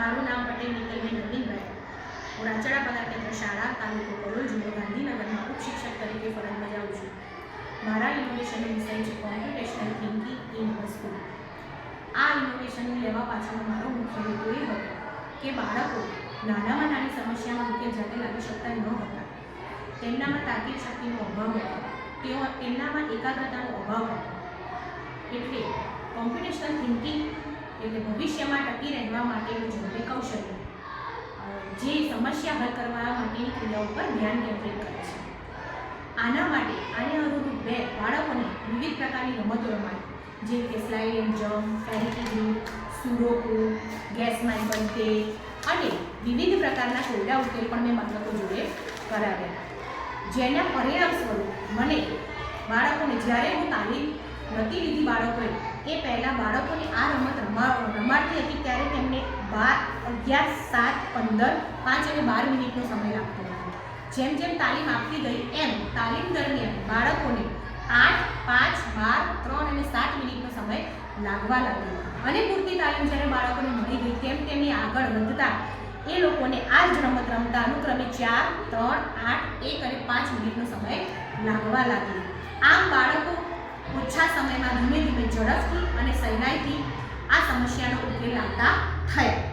મારું નામ પટેલ નીતલબેન નવીનભાઈ. હું રાચડા પગાર કેન્દ્ર શાળા તાલુકો કલોલ જિલ્લો ગાંધીનગરમાં ઉપશિક્ષક તરીકે ફરજ બજાવું છું. મારા ઇનોવેશનનો વિષય છે કોમ્પ્યુટેશનલ થિંકિંગ ઇન સ્કૂલ. આ ઇનોવેશન લેવા પાછળનો મારો મુખ્ય હેતુ એ હતો કે બાળકો નાનામાં નાની સમસ્યાનો ઉકેલ જાતે લાવી શકતા ન હતા. તેમનામાં તાર્કિક શક્તિનો અભાવ હતો, તેમનામાં એકાગ્રતાનો અભાવ હતો. એટલે કોમ્પ્યુટેશનલ થિંકિંગ એટલે ભવિષ્યમાં ટકી રહેવા માટેનું જરૂરી કૌશલ્ય, જે સમસ્યા હલ કરવા માટેની ક્રિયાઓ પર ધ્યાન કેન્દ્રિત કરે છે. આના માટે આને અનુરૂપ બાળકોને વિવિધ પ્રકારની રમતો રમાય, જેમ કે સ્લાઇડ એન્ડ જમ્પ, ફેરીકી ગ્રુપ, સુડોકુ, ગેસ માય બનતે અને વિવિધ પ્રકારના કોયડા ઉકેલ પણ મેં બાળકો જોડે કરાવ્યા. જેના પરિણામ સ્વરૂપ મને બાળકોને જ્યારે હું તાલીમ નથી લીધી બાળકોએ એ પહેલાં બાળકોને આ રમત રમાડતી હતી ત્યારે તેમને 11, 7, 15, 5 અને 12 મિનિટનો સમય લાગતો હતો. જેમ જેમ તાલીમ આપતી ગઈ એમ તાલીમ દરમિયાન બાળકોને 8, 5, 12, 3 અને 7 મિનિટનો સમય લાગવા લાગ્યો. અને પૂરતી તાલીમ જ્યારે બાળકોને મળી ગઈ તેમ તેમની આગળ વધતા એ લોકોને આ જ રમત રમતા અનુક્રમે 4, 3, 8, 1 અને 5 મિનિટનો સમય લાગવા લાગ્યો. આમ બાળકો ઓછા સમયમાં ધીમે ધીમે ઝડપથી અને સહેલાઈથી આ સમસ્યાનો ઉકેલ લાવતા થયા.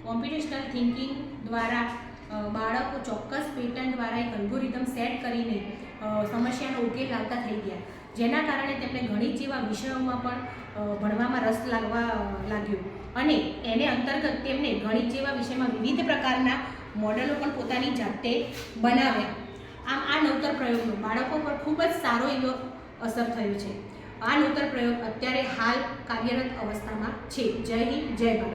કોમ્પ્યુટેશનલ થિંકિંગ દ્વારા બાળકો ચોક્કસ પેટર્ન દ્વારા એક અલ્ગોરિધમ સેટ કરીને સમસ્યાનો ઉકેલ લાવતા થઈ ગયા, જેના કારણે તેમને ગણિત જેવા વિષયોમાં પણ ભણવામાં રસ લાગવા લાગ્યો અને એને અંતર્ગત તેમને ગણિત જેવા વિષયમાં વિવિધ પ્રકારના મોડેલો પણ પોતાની જાતે બનાવ્યા. આમ આ નવતર પ્રયોગનો બાળકો પર ખૂબ જ સારો એવો અસર થયો છે. આ નવતર પ્રયોગ અત્યારે હાલ કાર્યરત અવસ્થામાં છે. જય હિન્દ, જય ભારત.